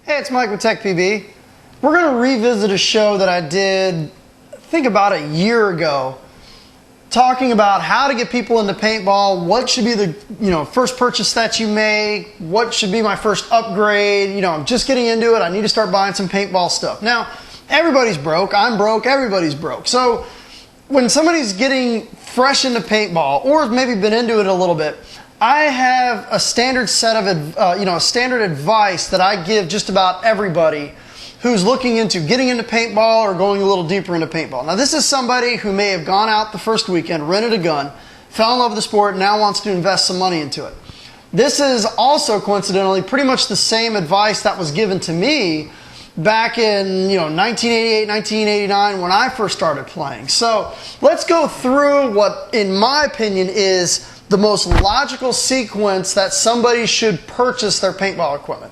Hey, it's Mike with TechPB. We're going to revisit a show that I did, I think about a year ago, talking about how to get people into paintball, what should be the first purchase that you make, what should be my first upgrade. I'm just getting into it. I need to start buying some paintball stuff. Now, everybody's broke. I'm broke. Everybody's broke. So when somebody's getting fresh into paintball or maybe been into it a little bit, I have a standard set of standard advice that I give just about everybody who's looking into getting into paintball or going a little deeper into paintball. Now, this is somebody who may have gone out the first weekend, rented a gun, fell in love with the sport, and now wants to invest some money into it. This is also, coincidentally, pretty much the same advice that was given to me back in 1988, 1989 when I first started playing. So let's go through what, in my opinion, is the most logical sequence that somebody should purchase their paintball equipment.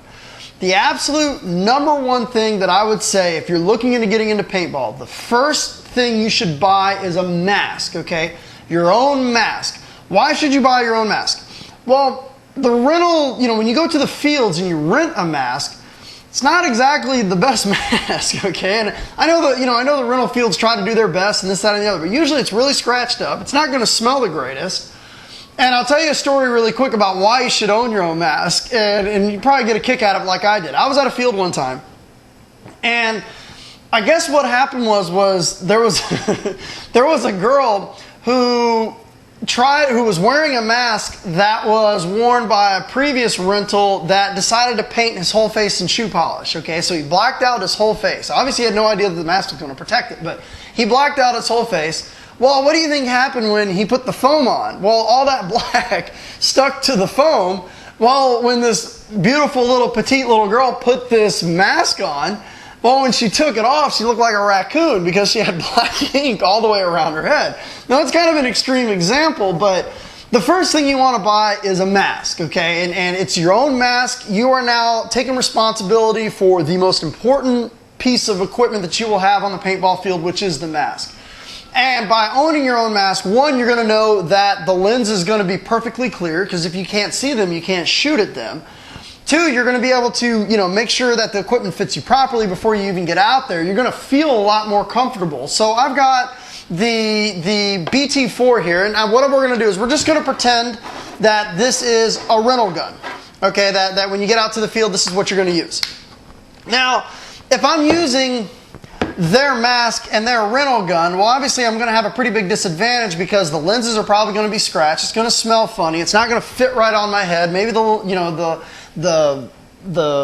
The absolute number one thing that I would say if you're looking into getting into paintball, the first thing you should buy is a mask, okay? Your own mask. Why should you buy your own mask? Well, the rental, when you go to the fields and you rent a mask, it's not exactly the best mask, okay? And I know the rental fields try to do their best and this, that, and the other, but usually it's really scratched up. It's not going to smell the greatest. And I'll tell you a story really quick about why you should own your own mask, and you probably get a kick out of it like I did. I was at a field one time, and I guess what happened was there was there was a girl who was wearing a mask that was worn by a previous rental that decided to paint his whole face in shoe polish. Okay, so he blacked out his whole face. Obviously, he had no idea that the mask was going to protect it, but he blacked out his whole face. Well, what do you think happened when he put the foam on? Well, all that black stuck to the foam. Well, when this beautiful petite little girl put this mask on, well, when she took it off, she looked like a raccoon because she had black ink all the way around her head. Now, it's kind of an extreme example, but the first thing you want to buy is a mask, okay? And it's your own mask. You are now taking responsibility for the most important piece of equipment that you will have on the paintball field, which is the mask. And by owning your own mask, one, you're going to know that the lens is going to be perfectly clear, because if you can't see them, you can't shoot at them. Two, you're going to be able to, make sure that the equipment fits you properly before you even get out there. You're going to feel a lot more comfortable. So I've got the BT4 here, and what we're going to do is we're just going to pretend that this is a rental gun. Okay, that when you get out to the field, this is what you're going to use. Now, if I'm using their mask and their rental gun, well, obviously I'm going to have a pretty big disadvantage because the lenses are probably going to be scratched. It's going to smell funny. It's not going to fit right on my head. Maybe the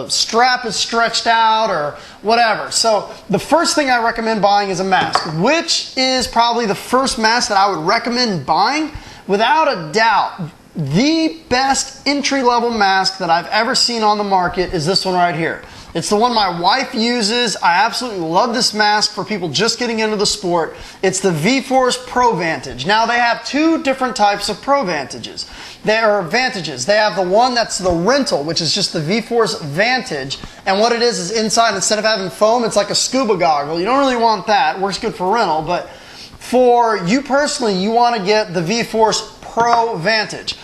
strap is stretched out or whatever. So the first thing I recommend buying is a mask, which is probably the first mask that I would recommend buying. Without a doubt, the best entry-level mask that I've ever seen on the market is this one right here. It's the one my wife uses. I absolutely love this mask for people just getting into the sport. It's the V-Force Pro Vantage. Now, they have two different types of Pro Vantages. There are Vantages. They have the one that's the rental, which is just the V-Force Vantage. And what it is inside, instead of having foam, it's like a scuba goggle. You don't really want that. It works good for rental. But for you personally, you want to get the V-Force Pro Vantage.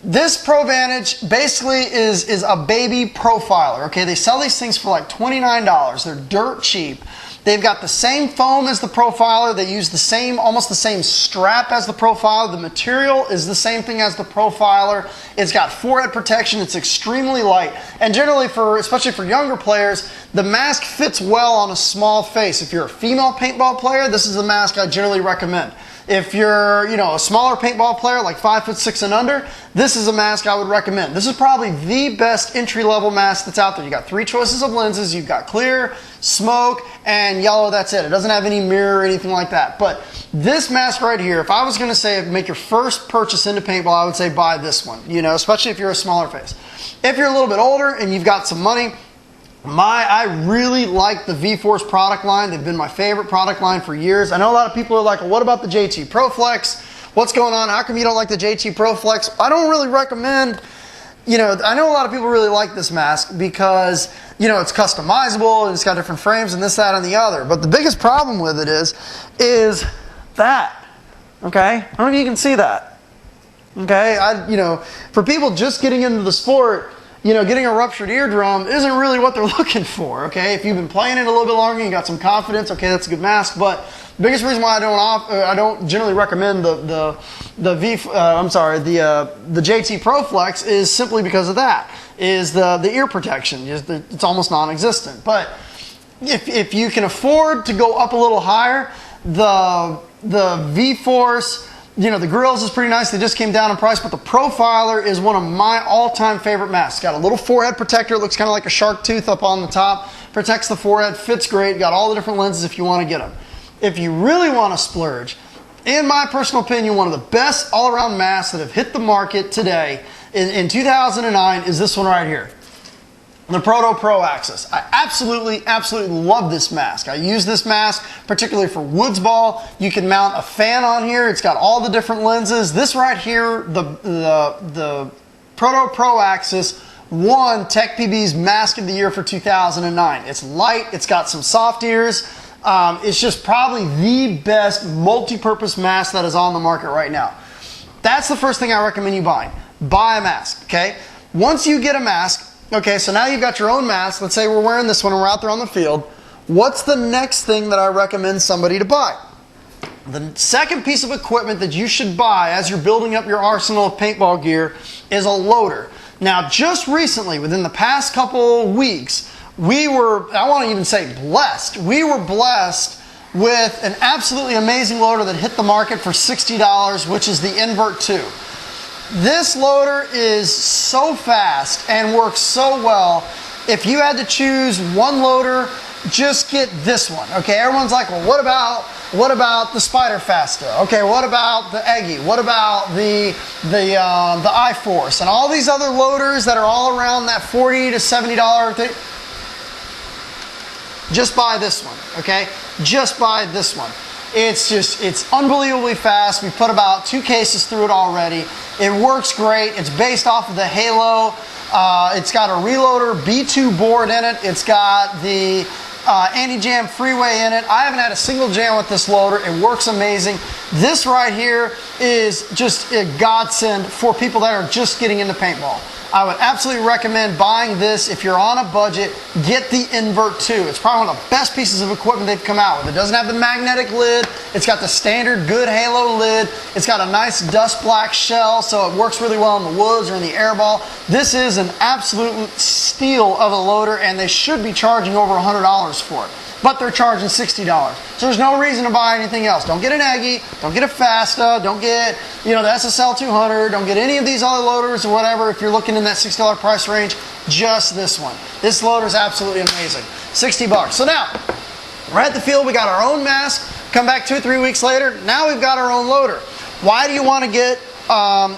This Pro Vantage basically is a baby profiler, okay? They sell these things for like $29. They're dirt cheap. They've got the same foam as the profiler. They use almost the same strap as the profiler. The material is the same thing as the profiler. It's got forehead protection. It's extremely light. And generally, especially for younger players, the mask fits well on a small face. If you're a female paintball player, this is the mask I generally recommend. If you're, a smaller paintball player, like 5'6" and under, this is a mask I would recommend. This is probably the best entry-level mask that's out there. You got three choices of lenses. You've got clear, smoke, and yellow. That's it. It doesn't have any mirror or anything like that. But this mask right here, if I was going to say make your first purchase into paintball, I would say buy this one, especially if you're a smaller face. If you're a little bit older and you've got some money, I really like the V-Force product line. They've been my favorite product line for years. I know a lot of people are like, well, what about the JT Pro Flex? What's going on? How come you don't like the JT Pro Flex? I don't really recommend, I know a lot of people really like this mask because, it's customizable and it's got different frames and this, that, and the other. But the biggest problem with it is that, okay? I don't know if you can see that. Okay, for people just getting into the sport, getting a ruptured eardrum isn't really what they're looking for, okay? If you've been playing it a little bit longer, you got some confidence, okay, that's a good mask. But the biggest reason why I don't generally recommend the JT Pro Flex is simply because of that, is the ear protection. It's almost non-existent. But if you can afford to go up a little higher, the V-Force, the grills is pretty nice. They just came down in price, but the Profiler is one of my all-time favorite masks. Got a little forehead protector. It looks kind of like a shark tooth up on the top. Protects the forehead, fits great. Got all the different lenses if you want to get them. If you really want to splurge, in my personal opinion, one of the best all-around masks that have hit the market today in 2009 is this one right here. The Proto Pro Axis. I absolutely love this mask. I use this mask particularly for woods ball. You can mount a fan on here. It's got all the different lenses. This right here, the Proto Pro Axis, won TechPB's Mask of the Year for 2009. It's light. It's got some soft ears. It's just probably the best multi-purpose mask that is on the market right now. That's the first thing I recommend you buying. Buy a mask, okay? Once you get a mask, okay, so now you've got your own mask. Let's say we're wearing this one and we're out there on the field. What's the next thing that I recommend somebody to buy? The second piece of equipment that you should buy as you're building up your arsenal of paintball gear is a loader. Now, just recently, within the past couple weeks, I want to even say blessed. We were blessed with an absolutely amazing loader that hit the market for $60, which is the Invert 2. This loader is so fast and works so well. If you had to choose one loader, just get this one. Okay, everyone's like, well, what about the Spider Fasta? Okay, what about the Eggy? What about the iForce and all these other loaders that are all around that $40 to $70 thing? Just buy this one. Okay, just buy this one. It's unbelievably fast. We put about 2 cases through it already. It works great. It's based off of the Halo. It's got a reloader B2 board in it. It's got the anti-jam freeway in it. I haven't had a single jam with this loader. It works amazing. This right here is just a godsend for people that are just getting into paintball. I would absolutely recommend buying this. If you're on a budget, get the Invert 2. It's probably one of the best pieces of equipment they've come out with. It doesn't have the magnetic lid. It's got the standard good Halo lid. It's got a nice dust black shell, so it works really well in the woods or in the airball. This is an absolute steal of a loader, and they should be charging over $100 for it. But they're charging $60. So there's no reason to buy anything else. Don't get an Eggy, don't get a Fasta, don't get, the SSL 200, don't get any of these other loaders or whatever if you're looking in that $60 price range, just this one. This loader is absolutely amazing. $60. So now, we're at the field, we got our own mask, come back 2 or 3 weeks later, now we've got our own loader. Why do you want to get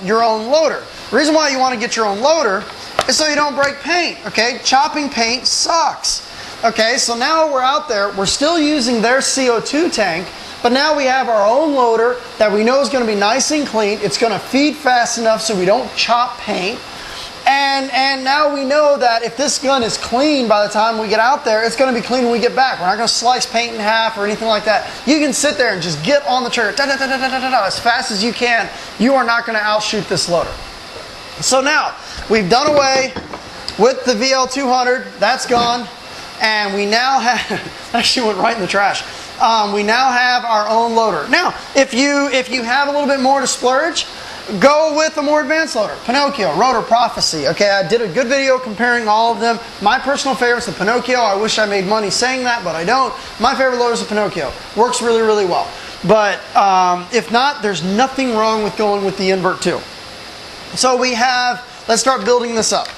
your own loader? The reason why you want to get your own loader is so you don't break paint, okay? Chopping paint sucks. Okay, so now we're out there, we're still using their CO2 tank, but now we have our own loader that we know is going to be nice and clean. It's going to feed fast enough so we don't chop paint. And now we know that if this gun is clean by the time we get out there, it's going to be clean when we get back. We're not going to slice paint in half or anything like that. You can sit there and just get on the trigger as fast as you can. You are not going to outshoot this loader. So now, we've done away with the VL200. That's gone. And we now have, actually went right in the trash. We now have our own loader. Now, if you have a little bit more to splurge, go with a more advanced loader. Pinocchio, Rotor, Prophecy. Okay, I did a good video comparing all of them. My personal favorite is the Pinocchio. I wish I made money saying that, but I don't. My favorite loader is the Pinocchio. Works really, really well. But if not, there's nothing wrong with going with the Invert 2. So let's start building this up.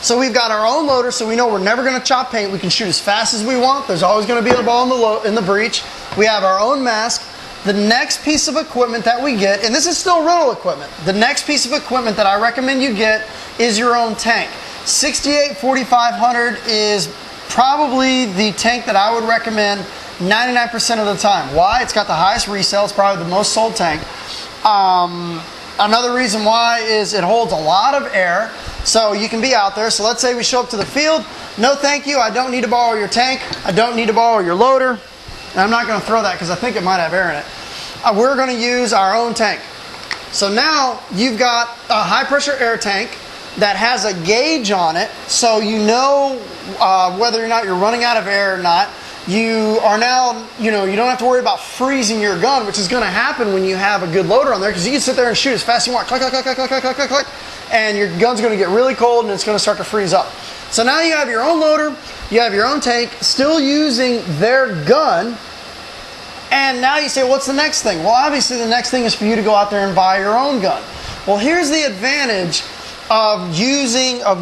So we've got our own loader, so we know we're never going to chop paint. We can shoot as fast as we want. There's always going to be a ball in the breech. We have our own mask. The next piece of equipment that we get, and this is still rental equipment, the next piece of equipment that I recommend you get is your own tank. 68-4500 is probably the tank that I would recommend 99% of the time. Why? It's got the highest resale. It's probably the most sold tank. Another reason why is it holds a lot of air, so you can be out there. So let's say we show up to the field. No thank you, I don't need to borrow your tank. I don't need to borrow your loader. And I'm not going to throw that because I think it might have air in it. We're going to use our own tank. So now you've got a high pressure air tank that has a gauge on it, so you know whether or not you're running out of air or not. You are now, you don't have to worry about freezing your gun, which is going to happen when you have a good loader on there, because you can sit there and shoot as fast as you want, click, click, click, click, click, click, click, click, and your gun's going to get really cold and it's going to start to freeze up. So now you have your own loader, you have your own tank, still using their going, and now you say, what's the next thing? Well, obviously the next thing is for you to go out there and buy your own gun. Well, here's the advantage of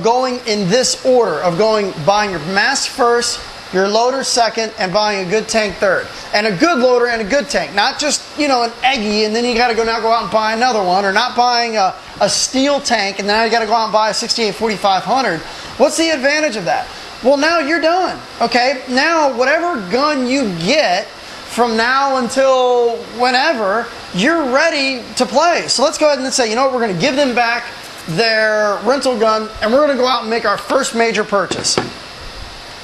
going in this order, of buying your mask first, your loader second, and buying a good tank third. And a good loader and a good tank. Not just, an Eggy and then you got to go out and buy another one, or not buying a steel tank and then you got to go out and buy a 68 4500. What's the advantage of that? Well, now you're done. Okay? Now, whatever gun you get from now until whenever, you're ready to play. So let's go ahead and say, we're going to give them back their rental gun and we're going to go out and make our first major purchase.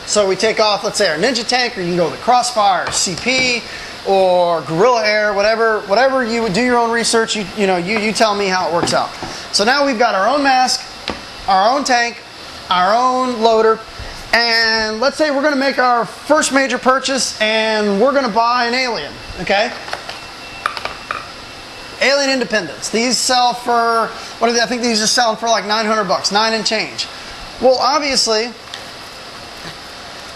So we take off, let's say, our Ninja tank, or you can go with the Crossfire, or CP, or Gorilla Air, whatever you would do your own research. You tell me how it works out. So now we've got our own mask, our own tank, our own loader, and let's say we're going to make our first major purchase, and we're going to buy an Alien. Okay. Alien Independence. These sell for, I think these are selling for like $900, 9 and change. Well, obviously,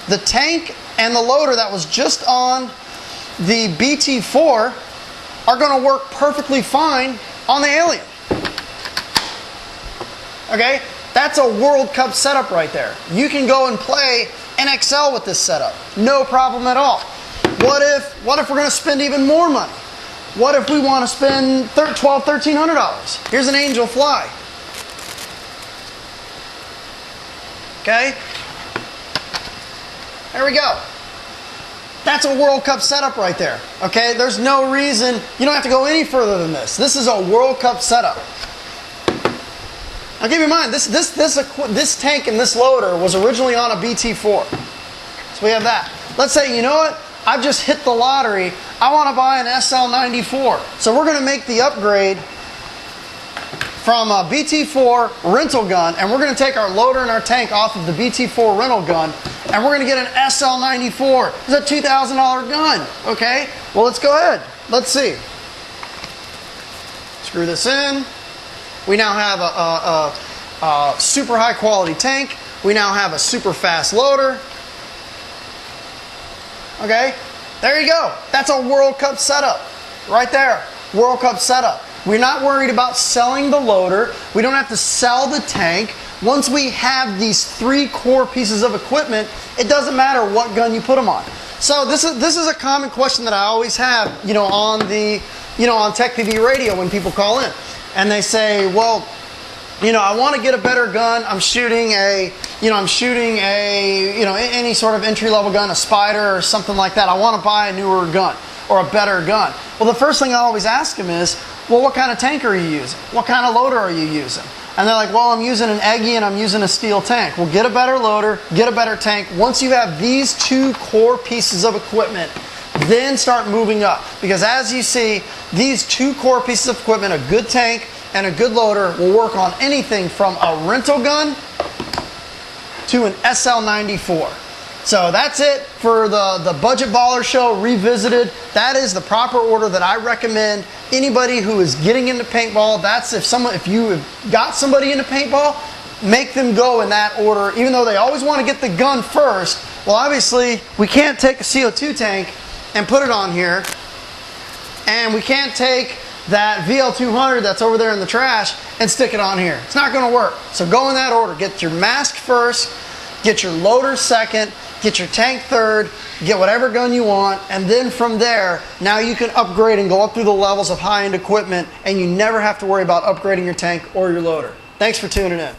the tank and the loader that was just on the BT4 are going to work perfectly fine on the Alien. Okay? That's a World Cup setup right there. You can go and play NXL with this setup. No problem at all. What if we're going to spend even more money? What if we want to spend $1,200, $1,300? Here's an Angel Fly. Okay? There we go. That's a World Cup setup right there. Okay? There's no reason, you don't have to go any further than this. This is a World Cup setup. Now keep in mind, this tank and this loader was originally on a BT4. So we have that. Let's say, you know what? I've just hit the lottery. I want to buy an SL94. So we're going to make the upgrade from a BT4 rental gun, and we're going to take our loader and our tank off of the BT4 rental gun, and we're going to get an SL94. It's a $2,000 gun. Okay? Well, let's go ahead. Let's see. Screw this in. We now have a super high quality tank. We now have a super fast loader. Okay? There you go. That's a World Cup setup. Right there. World Cup setup. We're not worried about selling the loader. We don't have to sell the tank. Once we have these 3 core pieces of equipment, it doesn't matter what gun you put them on. So this is a common question that I always have, on on Tech PV radio when people call in. And they say, well, I want to get a better gun. I'm shooting any sort of entry-level gun, a Spider or something like that. I want to buy a newer gun or a better gun. Well, the first thing I always ask them is, well, what kind of tank are you using? What kind of loader are you using? And they're like, well, I'm using an Eggy and I'm using a steel tank. Well, get a better loader, get a better tank. Once you have these 2 core pieces of equipment, then start moving up. Because as you see, these 2 core pieces of equipment, a good tank and a good loader, will work on anything from a rental gun to an SL94. So that's it for the Budget Baller Show Revisited. That is the proper order that I recommend anybody who is getting into paintball. That's if you have got somebody into paintball, make them go in that order, even though they always want to get the gun first. Well, obviously, we can't take a CO2 tank and put it on here, and we can't take that VL200 that's over there in the trash and stick it on here. It's not going to work. So go in that order. Get your mask first, get your loader second, get your tank third, get whatever gun you want, and then from there, now you can upgrade and go up through the levels of high-end equipment, and you never have to worry about upgrading your tank or your loader. Thanks for tuning in.